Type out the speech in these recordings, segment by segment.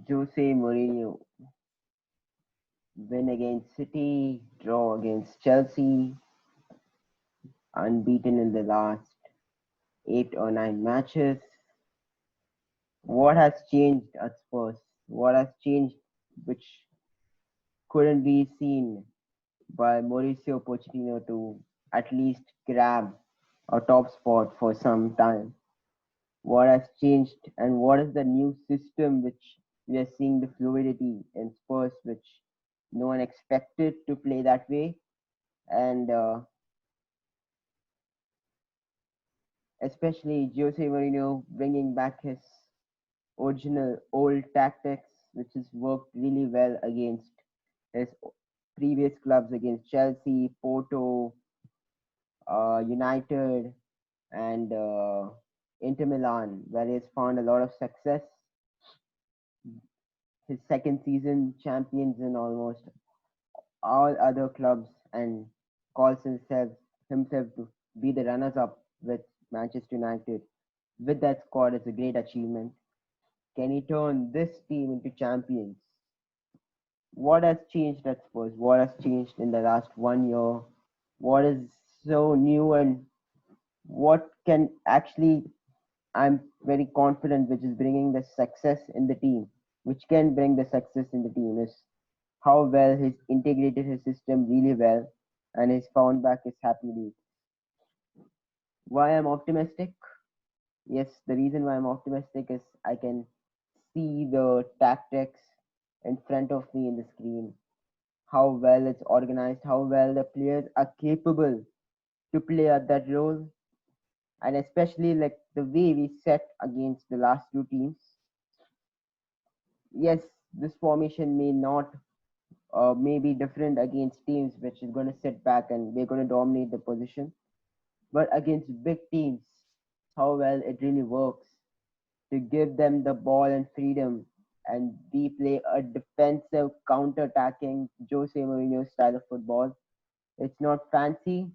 Jose Mourinho win against City, draw against Chelsea, unbeaten in the last 8 or 9 matches. What has changed at Spurs? What has changed which couldn't be seen by Mauricio Pochettino to at least grab a top spot for some time? What has changed and what is the new system which we are seeing the fluidity in Spurs which no one expected to play that way? And especially Jose Mourinho bringing back his original old tactics, which has worked really well against his previous clubs, against Chelsea, Porto, United, and Inter Milan, where he has found a lot of success. His second season champions in almost all other clubs and calls himself to be the runners up with Manchester United. With that squad, it's a great achievement. Can he turn this team into champions? What has changed at Spurs? What has changed in the last 1 year? What is so new and what can actually, I'm very confident, which is bringing the success in the team, which can bring the success in the team is how well he's integrated his system really well and he's found back his happy lead. Why I'm optimistic? Yes, the reason why I'm optimistic is I can see the tactics in front of me in the screen, how well it's organized, how well the players are capable to play at that role, and especially like the way we set against the last two teams. Yes, this formation may not may be different against teams which is going to sit back and they're going to dominate the position, but against big teams, how well it really works to give them the ball and freedom, and we play a defensive counter-attacking Jose Mourinho style of football. It's not fancy,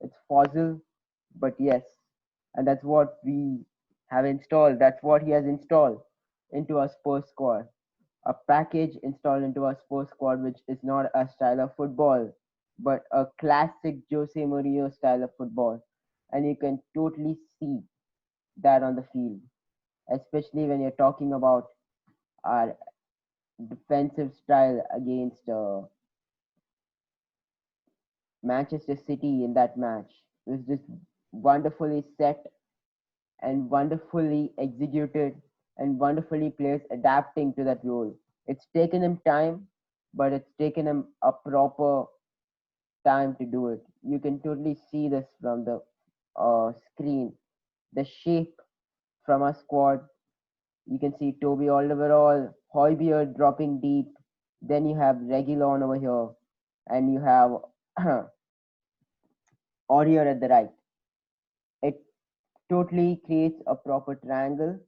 it's fossil, but yes, and that's what we have installed. That's what he has installed into our Spurs squad. A package installed into our Spurs squad, which is not a style of football, but a classic Jose Mourinho style of football. And you can totally see that on the field, especially when you're talking about our defensive style against Manchester City in that match. It was just wonderfully set and wonderfully executed and wonderfully players adapting to that role. It's taken him time, but it's taken him a proper time to do it. You can totally see this from the screen. The shape from our squad. You can see Toby Alderweireld, Højbjerg dropping deep. Then you have Reguilon over here, and you have Aurier at the right. It totally creates a proper triangle.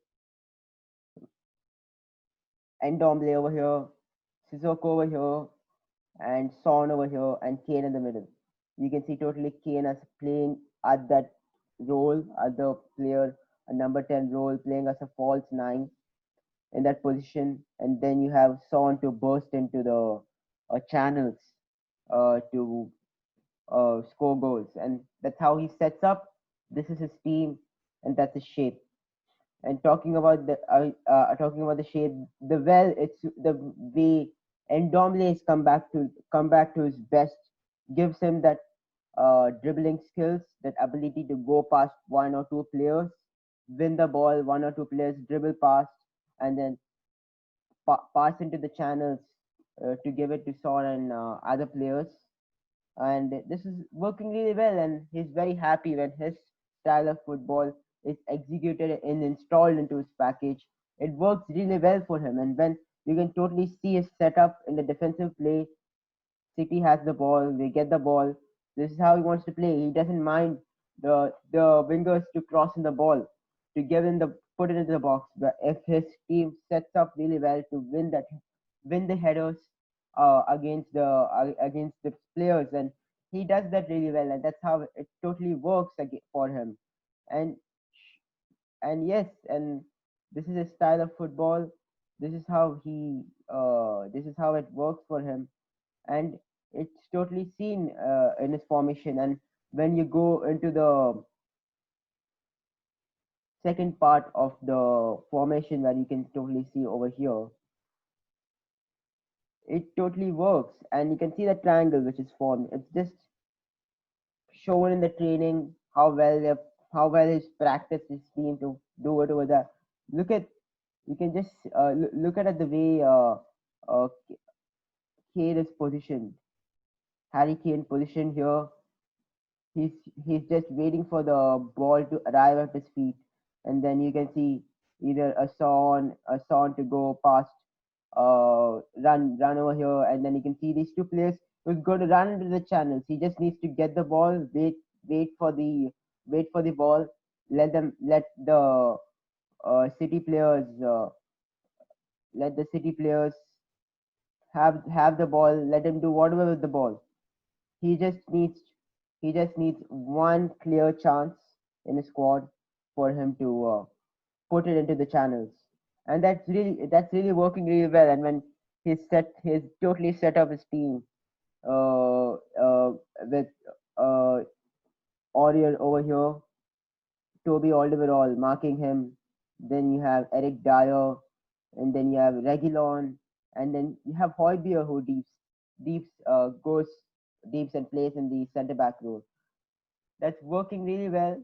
Endomble over here, Sissoko over here, and Son over here, and Kane in the middle. You can see totally Kane as playing at that role, as the player, a number 10 role, playing as a false nine in that position. And then you have Son to burst into the channels to score goals. And that's how he sets up. This is his team, and that's his shape. And talking about the shape, the well, it's the way Ndombele has come back to his best, gives him that dribbling skills, that ability to go past one or two players, win the ball, one or two players dribble past, and then pass into the channels to give it to Son and other players. And this is working really well, and he's very happy when his style of football is executed and installed into his package. It works really well for him, and when you can totally see his setup in the defensive play, City has the ball, they get the ball. This is how he wants to play. He doesn't mind the wingers to cross in the ball, to give him the put it into the box. But if his team sets up really well to win the headers against the players, and he does that really well, and that's how it totally works for him. And and yes, and this is a style of football This is how he this is how it works for him, and it's totally seen in his formation. And when you go into the second part of the formation, where you can totally see over here, it totally works, and you can see the triangle which is formed. It's just shown in the training how well his practice his team to do it over there. Look at you can just look at it the way uh, Kane is positioned. Harry Kane positioned here. He's he's just waiting for the ball to arrive at his feet, and then you can see either a son to go past, run over here, and then you can see these two players who's going to run into the channels. He just needs to get the ball, wait for the wait for the ball, let the city players let the city players have the ball, let him do whatever with the ball. He just needs he just needs one clear chance in his squad for him to put it into the channels, and that's really working really well. And when he's totally set up his team uh, uh, with uh, Oriel over here, Toby Alderweireld marking him. Then you have Eric Dyer, and then you have Reguilon, and then you have Højbjerg who goes deeps and plays in the centre back role. That's working really well,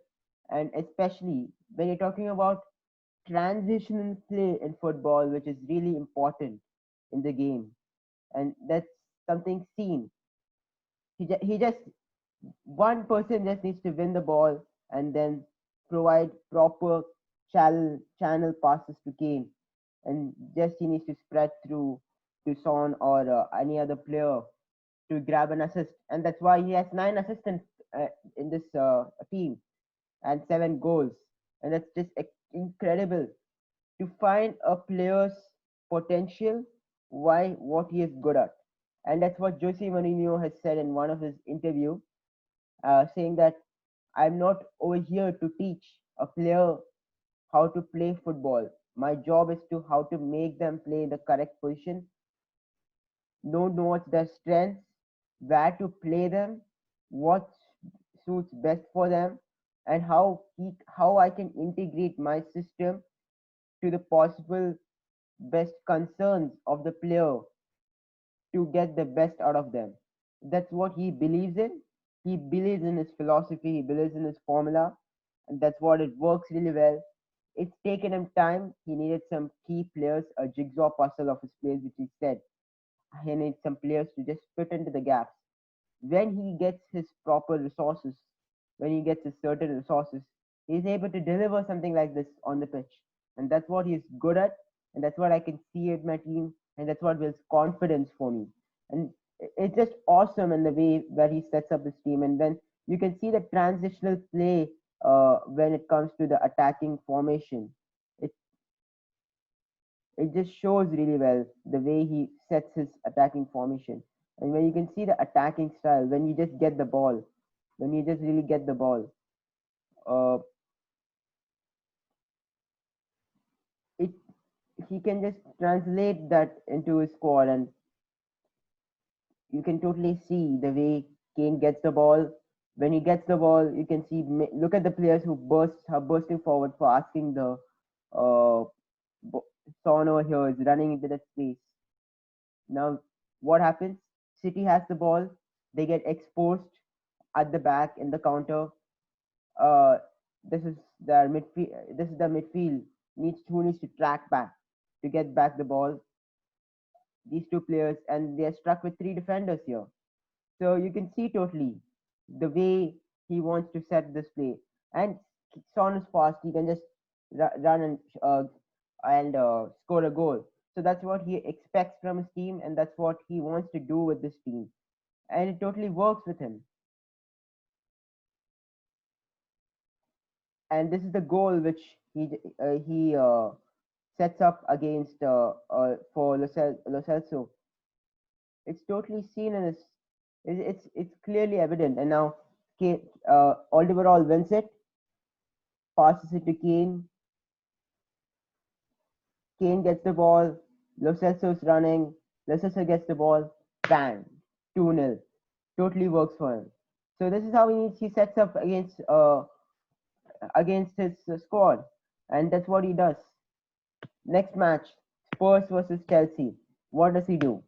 and especially when you're talking about transitional play in football, which is really important in the game, and that's something seen. He just one person just needs to win the ball and then provide proper channel passes to Kane, and just he needs to spread through to Son or any other player to grab an assist, and that's why he has 9 assists in this team and 7 goals, and that's just incredible to find a player's potential, why what he is good at, and that's what Jose Mourinho has said in one of his interview, saying that I'm not over here to teach a player how to play football. My job is to how to make them play in the correct position, know what's their strengths, where to play them, what suits best for them, and how I can integrate my system to the possible best concerns of the player to get the best out of them. That's what he believes in. He believes in his philosophy, he believes in his formula, and that's what it works really well. It's taken him time. He needed some key players, a jigsaw puzzle of his players, which he said. He needs some players to just fit into the gaps. When he gets his proper resources, when he gets his certain resources, he's able to deliver something like this on the pitch. And that's what he's good at, and that's what I can see at my team, and that's what builds confidence for me. And it's just awesome in the way where he sets up his team, and then you can see the transitional play when it comes to the attacking formation. It it just shows really well the way he sets his attacking formation. And when you can see the attacking style, when you just get the ball, when you just really get the ball, uh, it he can just translate that into his squad, and you can totally see the way Kane gets the ball. When he gets the ball, you can see look at the players who are bursting forward for asking the uh, Son over here is running into that space. Now, what happens? City has the ball. They get exposed at the back in the counter. Uh, this is their midfield. This is the midfield needs to track back to get back the ball. These two players, and they are struck with 3 defenders here. So you can see totally the way he wants to set this play. And Son is fast. He can just run and score a goal. So that's what he expects from his team, and that's what he wants to do with this team. And it totally works with him. And this is the goal which he sets up against for Lo Celso. It's totally seen in his. It's clearly evident. And now, Alderweireld wins it, passes it to Kane. Kane gets the ball. Lo Celso's running. Lo Celso gets the ball. Bang. 2-0. Totally works for him. So this is how he sets up against his squad, and that's what he does. Next match, Spurs versus Chelsea. What does he do?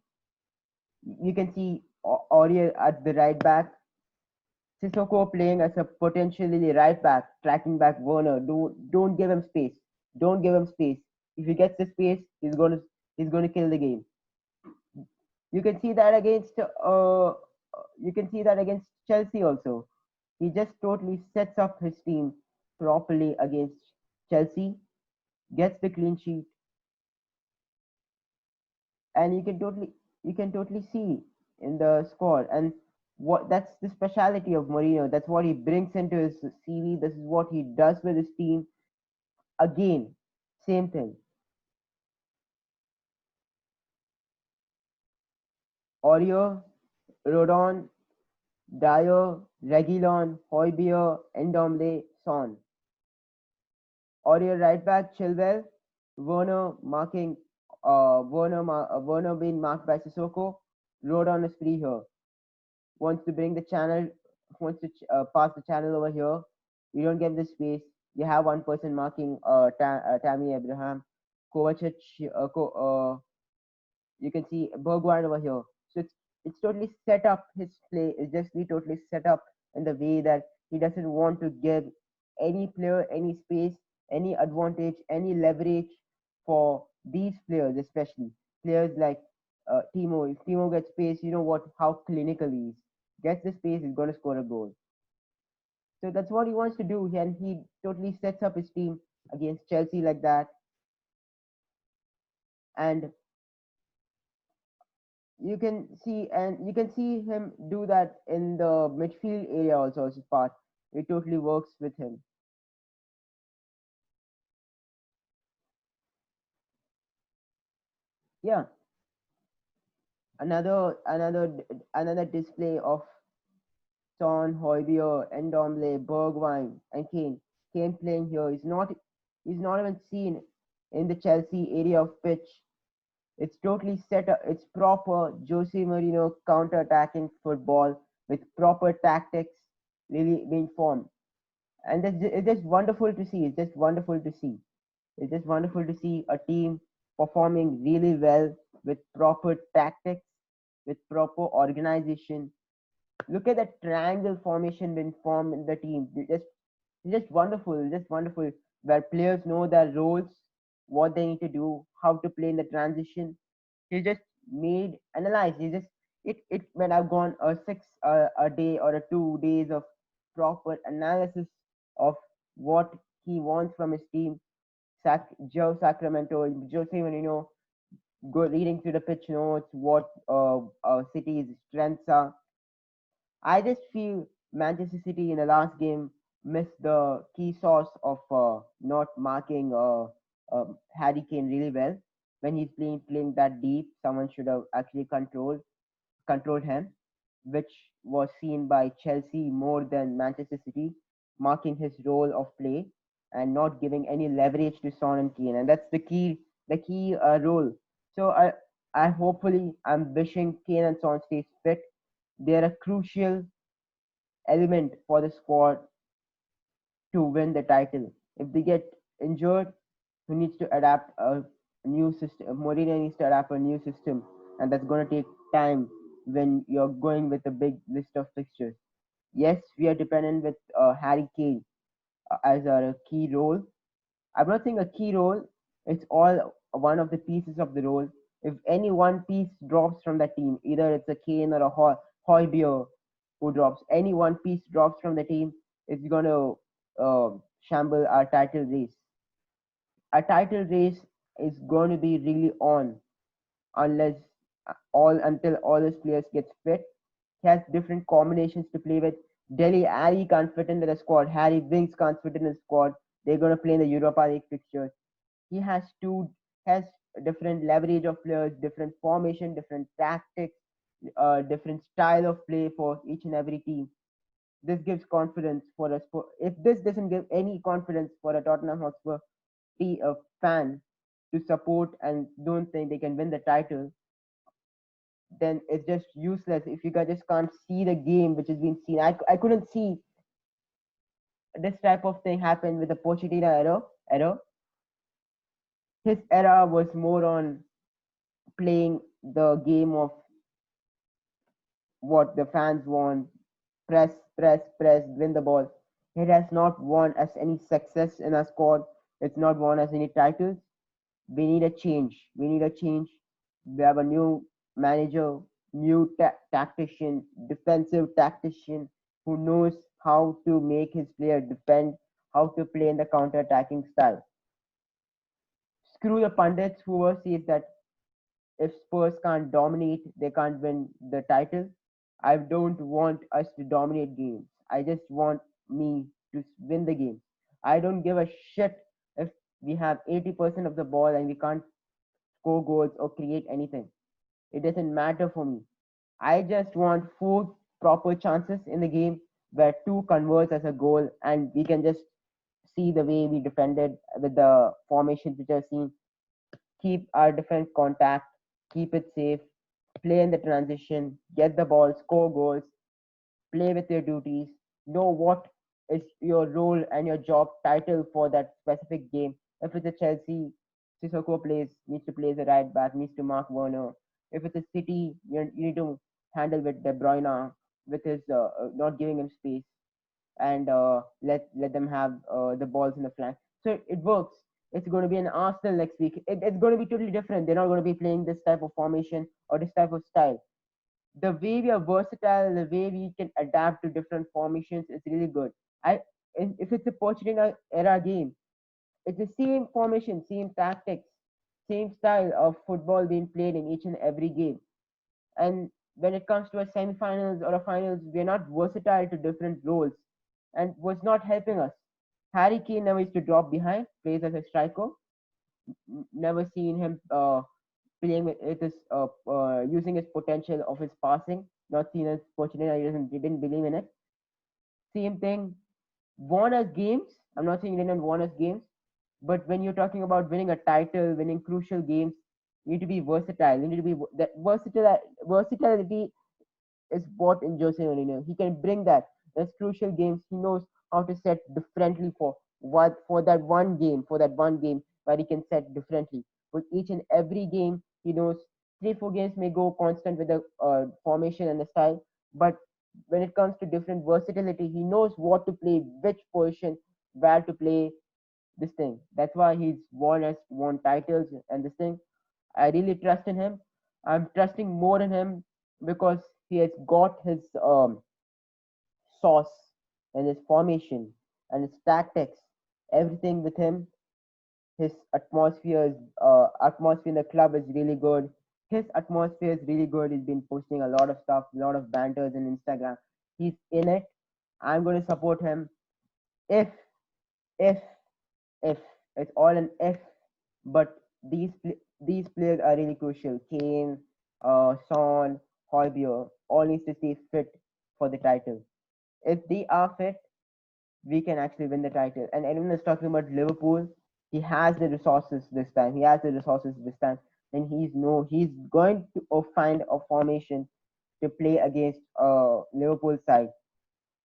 You can see Aurier at the right back, Sissoko playing as a potentially right back, tracking back Werner. Don't give him space. Don't give him space. If he gets the space, he's gonna kill the game. You can see that against Chelsea also. He just totally sets up his team properly against Chelsea, gets the clean sheet, and you can totally see in the score. And what that's the speciality of Mourinho. That's what he brings into his CV. This is what he does with his team. Again, same thing. Aurier, Rodon, Dyer, Reguilon, Højbjerg, Ndombele, Son. Aurier right back, Chilwell, Werner marking, Werner being marked by Sissoko. Rodon is free here. Wants to bring the channel, wants to pass the channel over here. You don't get the space. You have one person marking Tammy Abraham, Kovacic, you can see Bergwijn over here. So it's totally set up. His play is just be totally set up in the way that he doesn't want to give any player any space, any advantage, any leverage for these players, especially players like Timo. If Timo gets space, you know what how clinical he is. Gets the space, he's going to score a goal. So that's what he wants to do, and he totally sets up his team against Chelsea like that. And you can see him do that in the midfield area also as his part. It totally works with him. Yeah, another display of Son, Højbjerg, Ndombele, Bergwijn, and Kane. Kane playing here is not even seen in the Chelsea area of pitch. It's totally set up. It's proper Jose Mourinho counter-attacking football with proper tactics really being formed. And it's just wonderful to see. It's just wonderful to see. It's just wonderful to see a team performing really well with proper tactics, with proper organization. Look at that triangle formation being formed in the team. It's just wonderful. It's just wonderful where players know their roles, what they need to do, how to play in the transition. He just made analyze. He just it when I've gone a day or a 2 days of proper analysis of what he wants from his team. Joe Sacramento, Jose Mourinho, go reading through the pitch notes, what City's strengths are. I just feel Manchester City in the last game missed the key source of not marking Harry Kane really well. When he's playing that deep, someone should have actually controlled him, which was seen by Chelsea more than Manchester City, marking his role of play and not giving any leverage to Son and Kane, and that's the key role. So I'm wishing Kane and Son stays fit. They're a crucial element for the squad to win the title. If they get injured, who needs to adapt a new system? Mourinho needs to adapt a new system, and that's going to take time when you're going with a big list of fixtures. Yes, we are dependent with Harry Kane as our key role. I'm not saying a key role; it's all one of the pieces of the role. If any one piece drops from the team, either it's a Kane or a Højbjerg who drops, any one piece drops from the team, it's going to shamble our title race. Our title race is going to be really on unless all until all his players get fit. He has different combinations to play with. Delhi Harry can't fit into the squad. Harry Winks can't fit in the squad. They're going to play in the Europa League fixtures. He has different leverage of players, different formation, different tactics, different style of play for each and every team. This gives confidence for us. If this doesn't give any confidence for a Tottenham Hotspur fan, to support and don't think they can win the title, then it's just useless if you guys just can't see the game which is being seen. I couldn't see this type of thing happen with the Pochettino era. His era was more on playing the game of what the fans want. Press, press, press, win the ball. It has not won us any success in our squad. It's not won us any titles. We need a change. We need a change. We have a new manager, new tactician, defensive tactician who knows how to make his player defend, how to play in the counter-attacking style. Screw the pundits who were says that if Spurs can't dominate, they can't win the title. I don't want us to dominate games. I just want me to win the game. I don't give a shit if we have 80% of the ball and we can't score goals or create anything. It doesn't matter for me. I just want four proper chances in the game where two converts as a goal and we can just see the way we defended with the formations which I've seen. Keep our defense contact, keep it safe, play in the transition, get the ball, score goals, play with your duties, know what is your role and your job title for that specific game. If it's a Chelsea, Sissoko needs to play as a right back, needs to mark Werner. If it's a City, you need to handle with De Bruyne with his not giving him space and let them have the balls in the flank. So it works. It's going to be an Arsenal next week. It's going to be totally different. They're not going to be playing this type of formation or this type of style. The way we are versatile, the way we can adapt to different formations is really good. I if it's a Pochettino era game, it's the same formation, same tactics, same style of football being played in each and every game. And when it comes to a semi-finals or a finals, we're not versatile to different roles, and was not helping us. Harry Kane never used to drop behind, plays as a striker. Never seen him playing with his using his potential of his passing. Not seen as Pochettino. He didn't believe in it. Same thing. Won us games. I'm not saying he didn't won us games, but when you're talking about winning a title, winning crucial games, you need to be versatile. You need to be that versatility is what in Jose Mourinho. He can bring that. There's crucial games. He knows how to set differently for that one game, where he can set differently. With each and every game, he knows 3-4 games may go constant with the formation and the style, but when it comes to different versatility, he knows what to play, which position, where to play this thing. That's why he's won titles and this thing. I really trust in him. I'm trusting more in him because he has got his sauce and his formation and his tactics, everything with him. His atmosphere in the club is really good. His atmosphere is really good. He's been posting a lot of stuff, a lot of banters in Instagram. He's in it. I'm going to support him if if if it's all an if, but these players are really crucial. Kane, Son, Højbjerg all needs to stay fit for the title. If they are fit, we can actually win the title. And anyone is talking about Liverpool, he has the resources this time. He has the resources this time, and he's going to find a formation to play against Liverpool side.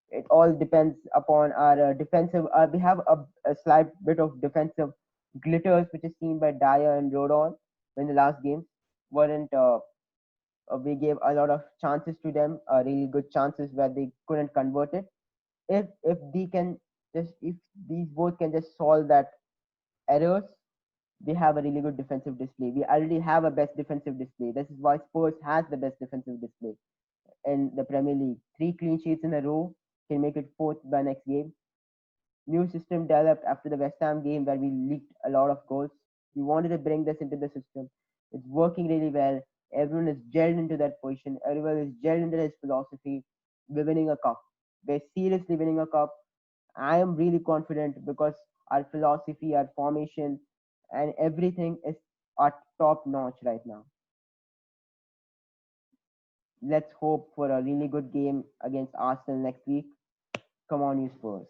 It all depends upon our defensive. We have a slight bit of defensive glitters, which is seen by Dyer and Rodon in the last game. Weren't We gave a lot of chances to them, really good chances where they couldn't convert it. If they can if these both can just solve that errors, they have a really good defensive display. We already have a best defensive display. This is why Spurs has the best defensive display in the Premier League. 3 clean sheets in a row can make it fourth by next game. New system developed after the West Ham game where we leaked a lot of goals. We wanted to bring this into the system. It's working really well. Everyone is gelled into that position. Everyone is gelled into his philosophy. We're winning a cup. We're seriously winning a cup. I am really confident because our philosophy, our formation, and everything is at top notch right now. Let's hope for a really good game against Arsenal next week. Come on, you Spurs.